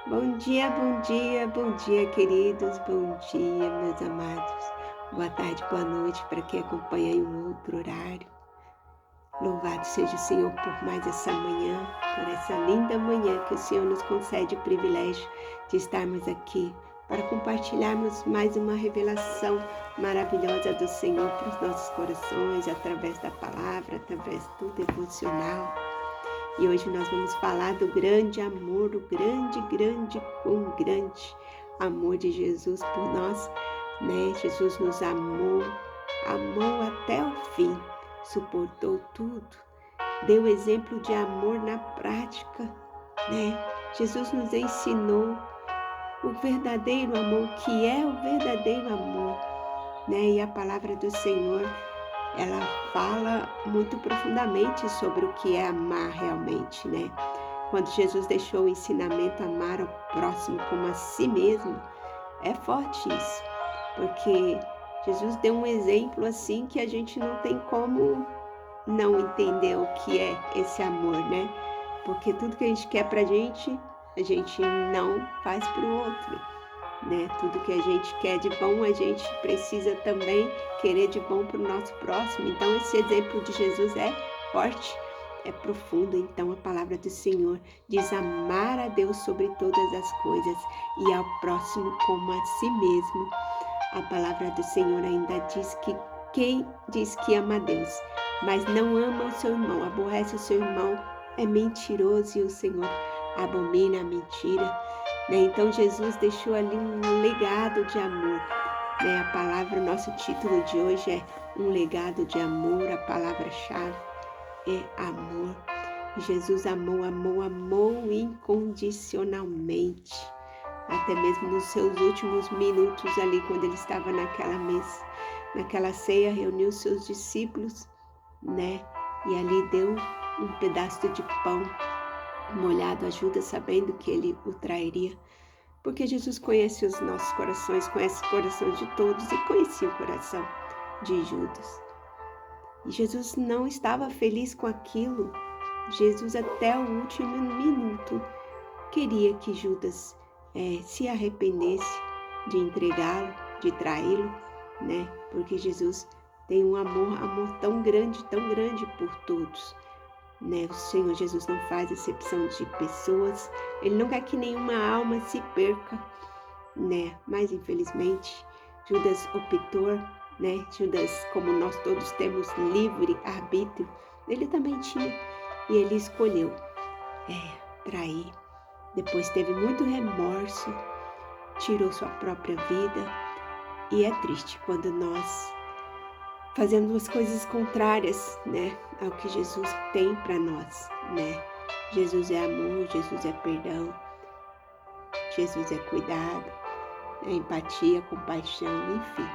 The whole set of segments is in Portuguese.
Bom dia, bom dia, bom dia, queridos, bom dia, meus amados. Boa tarde, boa noite para quem acompanha em um outro horário. Louvado seja o Senhor por mais essa manhã, por essa linda manhã que o Senhor nos concede o privilégio de estarmos aqui para compartilharmos mais uma revelação maravilhosa do Senhor para os nossos corações, através da palavra, através do devocional. E hoje nós vamos falar do grande amor, o grande amor de Jesus por nós, né? Jesus nos amou até o fim, suportou tudo, deu exemplo de amor na prática, né? Jesus nos ensinou o verdadeiro amor, que é o verdadeiro amor, né? E a palavra do Senhor, ela fala muito profundamente sobre o que é amar realmente, né? Quando Jesus deixou o ensinamento amar ao próximo como a si mesmo, é forte isso, porque Jesus deu um exemplo assim que a gente não tem como não entender o que é esse amor, né? Porque tudo que a gente quer pra gente, a gente não faz pro outro, né? Tudo que a gente quer de bom, a gente precisa também querer de bom para o nosso próximo. Então, esse exemplo de Jesus é forte, é profundo. Então, a palavra do Senhor diz amar a Deus sobre todas as coisas e ao próximo como a si mesmo. A palavra do Senhor ainda diz que quem diz que ama a Deus, mas não ama o seu irmão, aborrece o seu irmão, é mentiroso, e o Senhor abomina a mentira. Então Jesus deixou ali um legado de amor. A palavra, o nosso título de hoje é um legado de amor. A palavra-chave é amor. Jesus amou incondicionalmente. Até mesmo nos seus últimos minutos ali, quando ele estava naquela mesa, naquela ceia, reuniu seus discípulos, né? E ali deu um pedaço de pão molhado a Judas, sabendo que ele o trairia, porque Jesus conhece os nossos corações, conhece os corações de todos e conhecia o coração de Judas. E Jesus não estava feliz com aquilo. Jesus, até o último minuto, queria que Judas se arrependesse de entregá-lo, de traí-lo, né? Porque Jesus tem um amor tão grande por todos. O Senhor Jesus não faz acepção de pessoas, ele não quer que nenhuma alma se perca, né? Mas infelizmente Judas optou, né? Judas, como nós todos temos livre arbítrio, ele também tinha, e ele escolheu trair. Depois teve muito remorso, tirou sua própria vida, e é triste quando nós fazendo as coisas contrárias, né, ao que Jesus tem para nós, né? Jesus é amor, Jesus é perdão, Jesus é cuidado, é empatia, compaixão, enfim.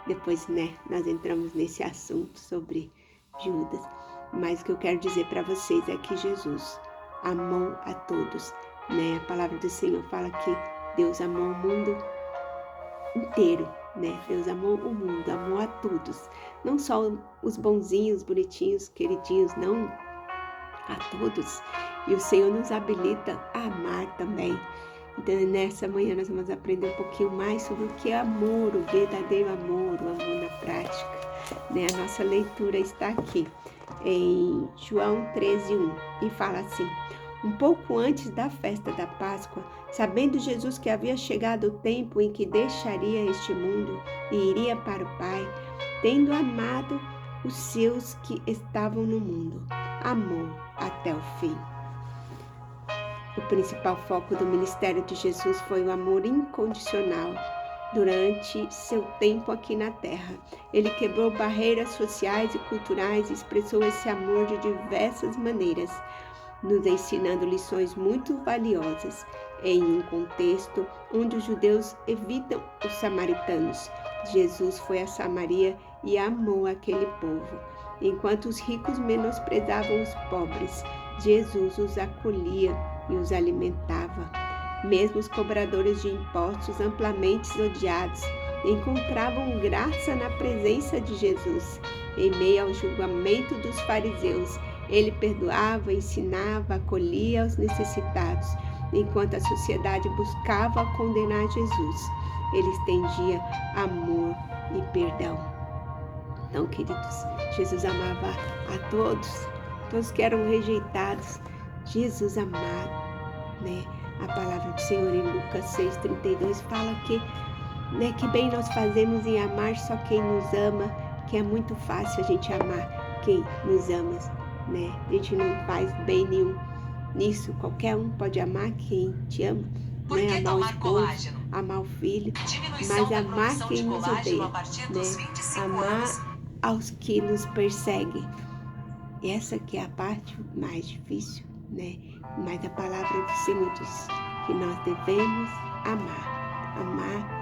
Depois, né, nós entramos nesse assunto sobre Judas, mas o que eu quero dizer para vocês é que Jesus amou a todos, né? A palavra do Senhor fala que Deus amou o mundo inteiro, né? Deus amou o mundo, amou a todos, não só os bonzinhos, bonitinhos, queridinhos, não, a todos. E o Senhor nos habilita a amar também. Então, nessa manhã nós vamos aprender um pouquinho mais sobre o que é amor, o verdadeiro amor, o amor na prática, né? A nossa leitura está aqui em João 13:1 e fala assim: um pouco antes da festa da Páscoa, sabendo Jesus que havia chegado o tempo em que deixaria este mundo e iria para o Pai, tendo amado os seus que estavam no mundo, amou até o fim. O principal foco do ministério de Jesus foi o amor incondicional durante seu tempo aqui na Terra. Ele quebrou barreiras sociais e culturais e expressou esse amor de diversas maneiras, nos ensinando lições muito valiosas em um contexto onde os judeus evitam os samaritanos. Jesus foi a Samaria e amou aquele povo. Enquanto os ricos menosprezavam os pobres, Jesus os acolhia e os alimentava. Mesmo os cobradores de impostos, amplamente odiados, encontravam graça na presença de Jesus. Em meio ao julgamento dos fariseus, ele perdoava, ensinava, acolhia os necessitados enquanto a sociedade buscava condenar Jesus, ele estendia amor e perdão. Então, queridos, Jesus amava a todos que eram rejeitados, Jesus amava, né? A palavra do Senhor em Lucas 6,32 fala que bem nós fazemos em amar só quem nos ama, que é muito fácil a gente amar quem nos ama, né? A gente não faz bem nenhum nisso, qualquer um pode amar quem te ama, né? Amar o esposo, amar o filho, mas amar quem nos odeia, né? Amar aos que nos perseguem. Essa que é a parte mais difícil, né? Mas a palavra do Senhor diz que nós devemos amar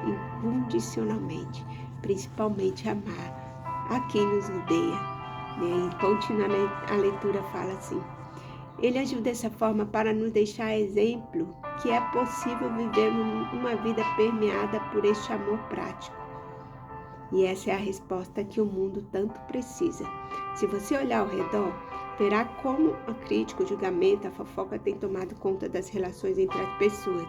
incondicionalmente, principalmente amar a quem nos odeia, né? E continuando a leitura fala assim: ele agiu dessa forma para nos deixar exemplo que é possível viver uma vida permeada por este amor prático. E essa é a resposta que o mundo tanto precisa. Se você olhar ao redor, verá como a crítica, o julgamento, a fofoca tem tomado conta das relações entre as pessoas.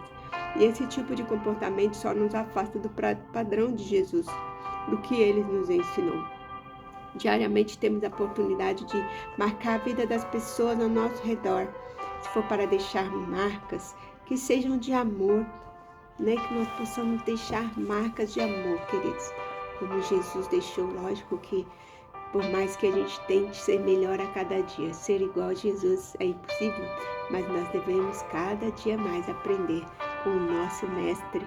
E esse tipo de comportamento só nos afasta do padrão de Jesus, do que ele nos ensinou. Diariamente temos a oportunidade de marcar a vida das pessoas ao nosso redor. Se for para deixar marcas que sejam de amor, né? Que nós possamos deixar marcas de amor, queridos. Como Jesus deixou, lógico que por mais que a gente tente ser melhor a cada dia, ser igual a Jesus é impossível, mas nós devemos cada dia mais aprender com o nosso mestre,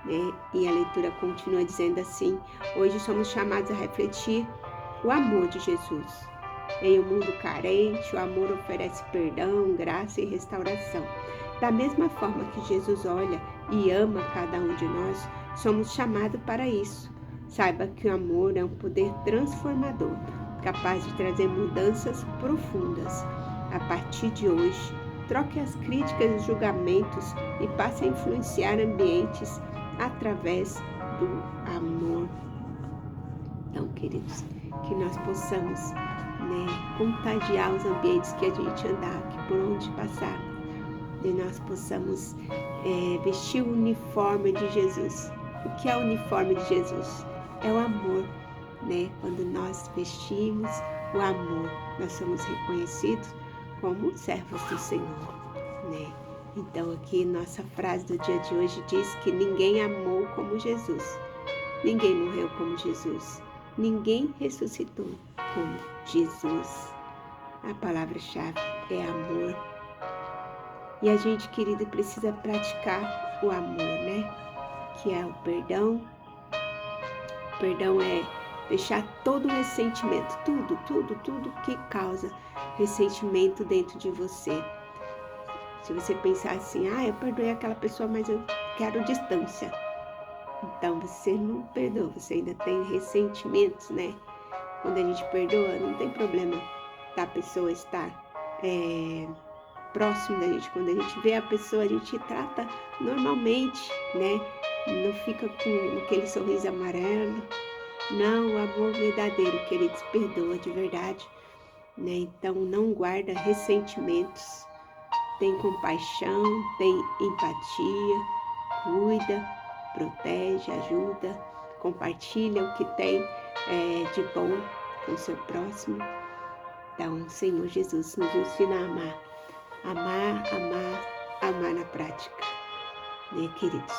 né? E a leitura continua dizendo assim: hoje somos chamados a refletir o amor de Jesus. Em um mundo carente, o amor oferece perdão, graça e restauração. Da mesma forma que Jesus olha e ama cada um de nós, somos chamados para isso. Saiba que o amor é um poder transformador, capaz de trazer mudanças profundas. A partir de hoje, troque as críticas e julgamentos e passe a influenciar ambientes através do amor. Então, queridos, que nós possamos, né, contagiar os ambientes que a gente andar, que por onde passar, e nós possamos vestir o uniforme de Jesus. O que é o uniforme de Jesus? É o amor, né? Quando nós vestimos o amor, nós somos reconhecidos como servos do Senhor, né? Então aqui nossa frase do dia de hoje diz que ninguém amou como Jesus, ninguém morreu como Jesus, ninguém ressuscitou como Jesus. A palavra-chave é amor. E a gente, querido, precisa praticar o amor, né? Que é o perdão. O perdão é deixar todo o ressentimento, tudo que causa ressentimento dentro de você. Se você pensar assim, eu perdoei aquela pessoa, mas eu quero distância. Então você não perdoa, você ainda tem ressentimentos, né? Quando a gente perdoa, não tem problema da pessoa estar próximo da gente. Quando a gente vê a pessoa, a gente trata normalmente, né? Não fica com aquele sorriso amarelo. Não, o amor verdadeiro, queridos, perdoa de verdade, né? Então não guarda ressentimentos, tem compaixão, tem empatia, cuida, protege, ajuda, compartilha o que tem de bom com o seu próximo. Então, o Senhor Jesus nos ensina a amar na prática, né, queridos?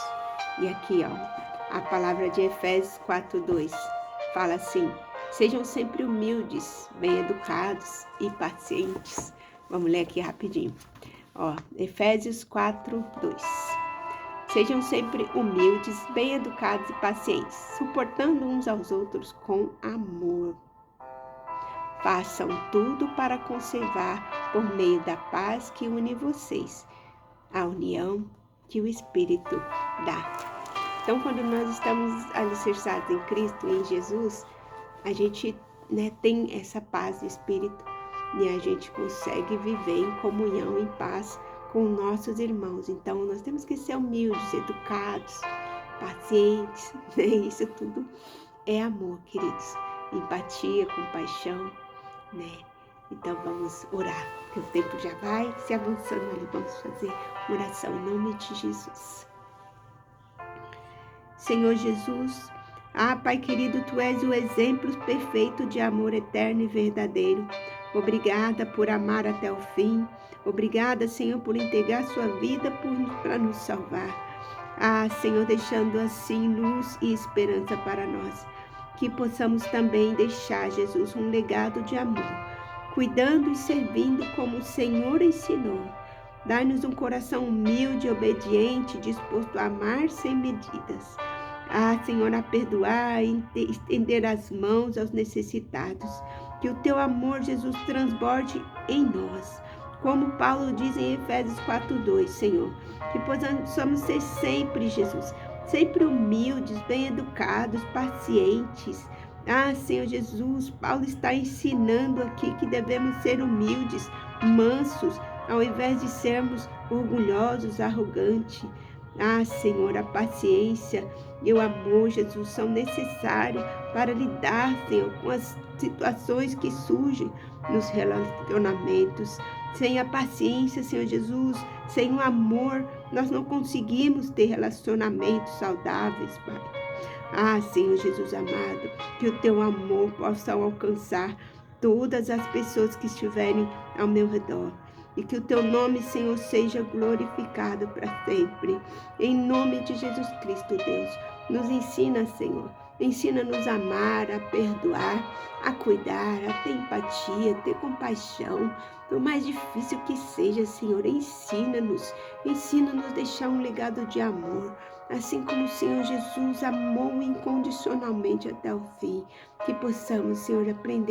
E aqui, a palavra de Efésios 4:2 fala assim: sejam sempre humildes, bem-educados e pacientes. Vamos ler aqui rapidinho. Efésios 4:2. Sejam sempre humildes, bem-educados e pacientes, suportando uns aos outros com amor. Façam tudo para conservar, por meio da paz que une vocês, a união que o Espírito dá. Então, quando nós estamos alicerçados em Cristo, em Jesus, a gente, né, tem essa paz de Espírito e a gente consegue viver em comunhão, em paz com nossos irmãos. Então, nós temos que ser humildes, educados, pacientes, né? Isso tudo é amor, queridos. Empatia, compaixão, né? Então vamos orar, porque o tempo já vai se avançando ali. Vamos fazer oração em nome de Jesus. Senhor Jesus, Pai querido, Tu és o exemplo perfeito de amor eterno e verdadeiro. Obrigada por amar até o fim. Obrigada, Senhor, por entregar sua vida para nos salvar. Senhor, deixando assim luz e esperança para nós. Que possamos também deixar, Jesus, um legado de amor, cuidando e servindo como o Senhor ensinou. Dai-nos um coração humilde e obediente, disposto a amar sem medidas. Senhor, a perdoar e estender as mãos aos necessitados. Que o Teu amor, Jesus, transborde em nós. Como Paulo diz em Efésios 4:2, Senhor, que possamos ser sempre, Jesus, sempre humildes, bem educados, pacientes. Senhor Jesus, Paulo está ensinando aqui que devemos ser humildes, mansos, ao invés de sermos orgulhosos, arrogantes. Senhor, a paciência e o amor, Jesus, são necessários para lidar, Senhor, com as situações que surgem nos relacionamentos. Sem a paciência, Senhor Jesus, sem o amor, nós não conseguimos ter relacionamentos saudáveis, Pai. Senhor Jesus amado, que o Teu amor possa alcançar todas as pessoas que estiverem ao meu redor. E que o Teu nome, Senhor, seja glorificado para sempre. Em nome de Jesus Cristo, Deus, nos ensina, Senhor. Ensina-nos a amar, a perdoar, a cuidar, a ter empatia, a ter compaixão. Por mais difícil que seja, Senhor, ensina-nos a deixar um legado de amor. Assim como o Senhor Jesus amou incondicionalmente até o fim. Que possamos, Senhor, aprender